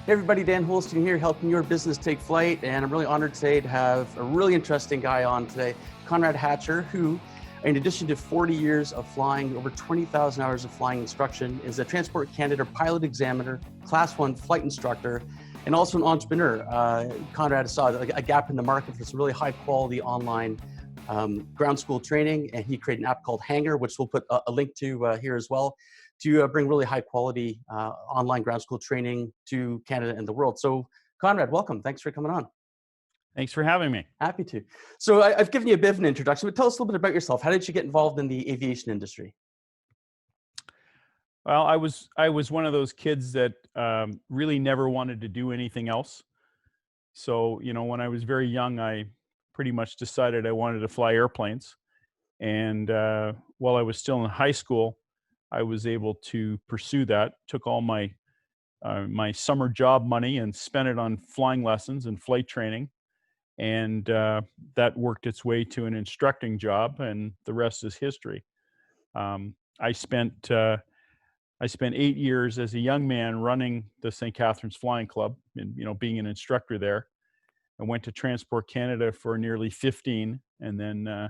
Hey everybody, Dan Holstein here, helping your business take flight. And I'm really honored today to have a really interesting guy on today, Conrad Hatcher, who, in addition to 40 years of flying, over 20,000 hours of flying instruction, is a Transport Canada pilot examiner, Class 1 flight instructor, and also an entrepreneur. Conrad saw a gap in the market for some really high quality online ground school training, and he created an app called Hangar, which we'll put a link to here as well, to bring really high quality online ground school training to Canada and the world. So Conrad, welcome. Thanks for coming on. Thanks for having me. Happy to. So I've given you a bit of an introduction, but tell us a little bit about yourself. How did you get involved in the aviation industry? Well, I was one of those kids that really never wanted to do anything else. So, when I was very young, I pretty much decided I wanted to fly airplanes. And while I was still in high school, I was able to pursue that. Took all my my summer job money and spent it on flying lessons and flight training, and that worked its way to an instructing job, and the rest is history. Um, I spent uh, I spent 8 years as a young man running the St. Catharines Flying Club, and being an instructor there. I went to Transport Canada for nearly 15, and then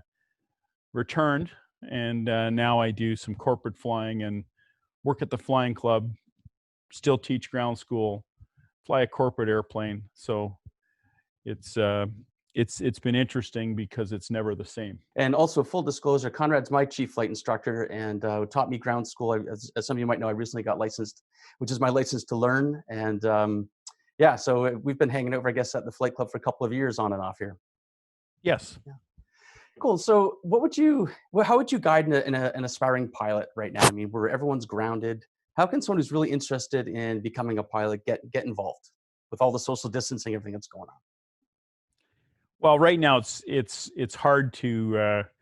returned, and now I do some corporate flying and work at the flying club. Still teach ground school, fly a corporate airplane. So it's uh, it's been interesting because it's never the same. And also, full disclosure, Conrad's my chief flight instructor and taught me ground school. As some of you might know, I recently got licensed, which is my license to learn. And yeah, so we've been hanging over, I guess, at the flight club for a couple of years on and off here. Yes. Yeah. Cool. So, how would you guide an aspiring pilot right now? I mean, where everyone's grounded, how can someone who's really interested in becoming a pilot get involved with all the social distancing, everything that's going on? Well, right now it's hard to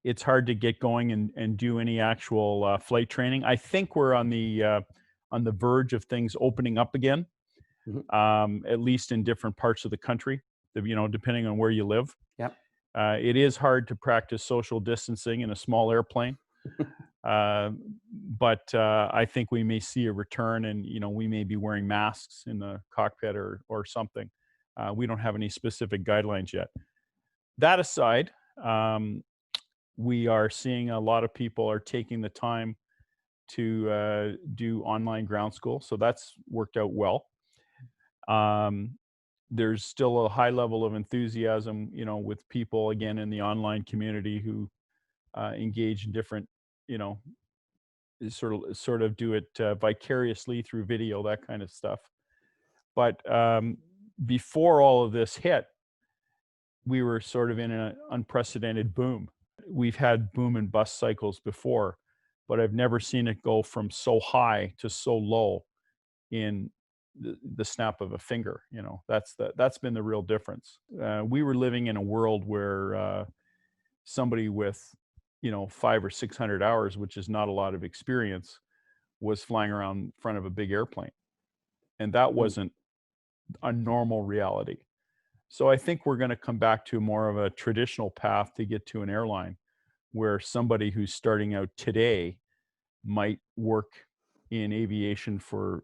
get going and do any actual flight training. I think we're on the verge of things opening up again, Mhm. at least in different parts of the country. Depending on where you live. Yep. It is hard to practice social distancing in a small airplane, uh, but I think we may see a return, and we may be wearing masks in the cockpit or something. We don't have any specific guidelines yet. That aside, we are seeing a lot of people are taking the time to do online ground school, so that's worked out well. Um, there's still a high level of enthusiasm, with people again in the online community who engage in different, you know, sort of do it vicariously through video, that kind of stuff. But before all of this hit, we were sort of in an unprecedented boom. We've had boom and bust cycles before, but I've never seen it go from so high to so low in the snap of a finger. That's been the real difference. We were living in a world where somebody with 500 or 600 hours, which is not a lot of experience, was flying around in front of a big airplane, and that Mm. wasn't a normal reality. So I think we're going to come back to more of a traditional path to get to an airline, where somebody who's starting out today might work in aviation for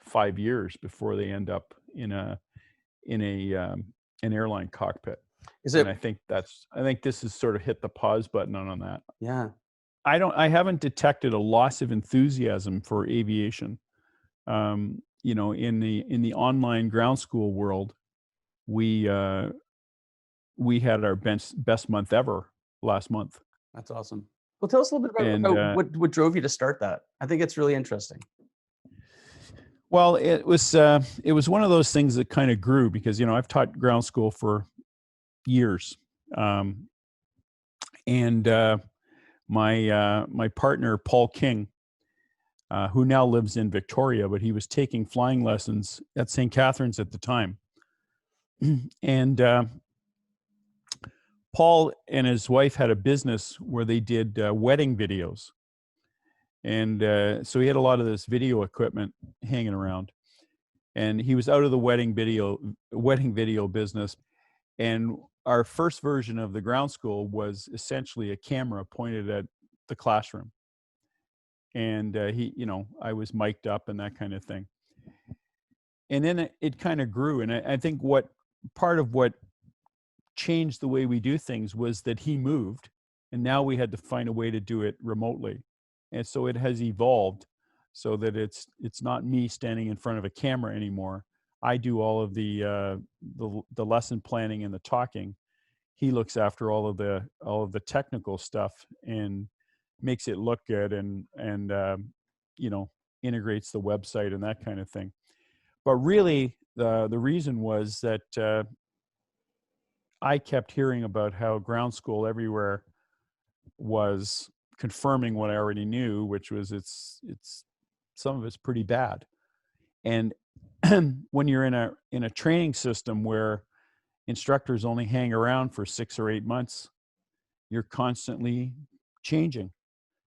5 years before they end up in an airline cockpit. Is And it? I think this has sort of hit the pause button on that. Yeah. I haven't detected a loss of enthusiasm for aviation. In the online ground school world, we uh, we had our best month ever last month. That's awesome. Well, tell us a little bit And about what drove you to start that. I think it's really interesting. well, it was one of those things that kind of grew because I've taught ground school for years, um, and my partner Paul King, who now lives in Victoria, but he was taking flying lessons at St. Catharines at the time, and Paul and his wife had a business where they did wedding videos. And so he had a lot of this video equipment hanging around, and he was out of the wedding video business. And our first version of the ground school was essentially a camera pointed at the classroom, and I was mic'd up and that kind of thing. and then it kind of grew. And I think part of what changed the way we do things was that he moved, and now we had to find a way to do it remotely. And so it has evolved so that it's not me standing in front of a camera anymore. I do all of the lesson planning and the talking. He looks after all of the technical stuff and makes it look good, and integrates the website and that kind of thing. But really, the reason was that I kept hearing about how ground school everywhere was confirming what I already knew, which was it's some of it's pretty bad. And when you're in a training system where instructors only hang around for 6 or 8 months, you're constantly changing,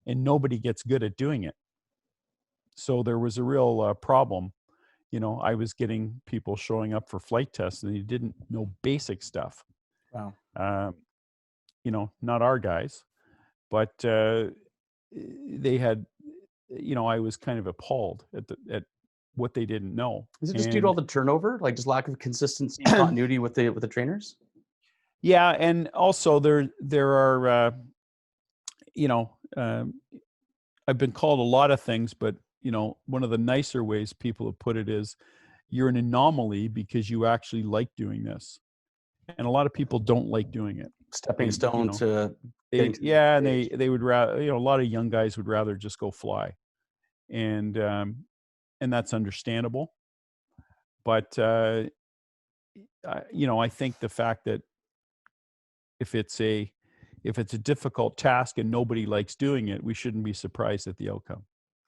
and nobody gets good at doing it. So there was a real problem. I was getting people showing up for flight tests and they didn't know basic stuff. Wow. Not our guys, but they had, I was kind of appalled at what they didn't know. Is it just due to all the turnover, like just lack of consistency and continuity with the trainers? Yeah, and also there are, I've been called a lot of things, but one of the nicer ways people have put it is you're an anomaly because you actually like doing this, and a lot of people don't like doing it. Stepping stone to and they would rather, a lot of young guys would rather just go fly, and that's understandable. But I think the fact that if it's a difficult task and nobody likes doing it, we shouldn't be surprised at the outcome.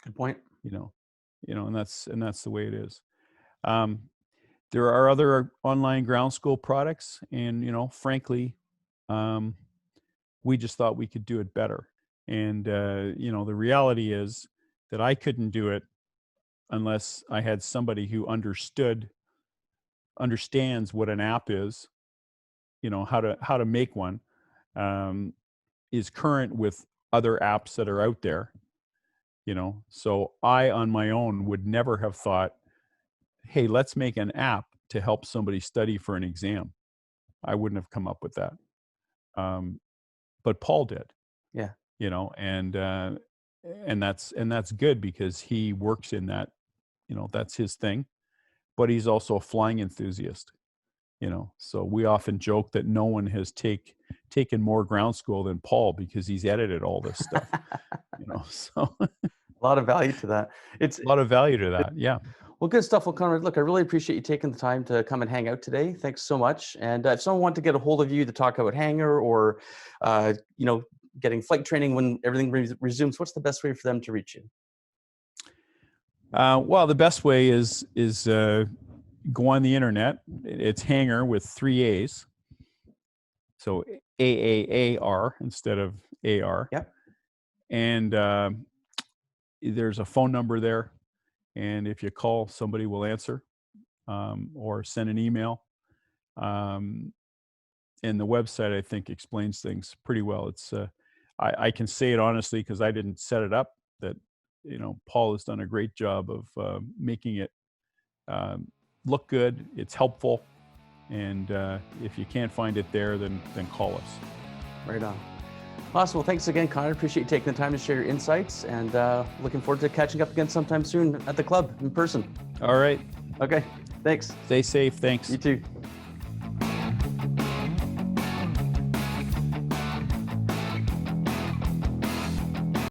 Good point. And that's the way it is. There are other online ground school products, and frankly, we just thought we could do it better. And the reality is that I couldn't do it unless I had somebody who understands what an app is, how to make one, is current with other apps that are out there. So I on my own would never have thought, hey, let's make an app to help somebody study for an exam. I wouldn't have come up with that. But Paul did. Yeah. And that's good because he works in that, that's his thing, but he's also a flying enthusiast. So we often joke that no one has taken more ground school than Paul because he's edited all this stuff. So a lot of value to that. It's a lot of value to that. Yeah. Well, good stuff. Well, Conrad, look, I really appreciate you taking the time to come and hang out today. Thanks so much. And if someone wanted to get a hold of you to talk about Hangar or, getting flight training when everything resumes, what's the best way for them to reach you? Well, the best way is go on the internet. It's Hangar with 3 A's. So AAAR instead of AR. Yep. And there's a phone number there. And if you call, somebody will answer, or send an email. And the website, I think, explains things pretty well. It's I can say it honestly because I didn't set it up, that Paul has done a great job of making it look good. It's helpful, and if you can't find it there, then call us. Right on. Awesome. Well, thanks again, Conrad. Appreciate you taking the time to share your insights, and looking forward to catching up again sometime soon at the club in person. All right. Okay. Thanks. Stay safe. Thanks. You too.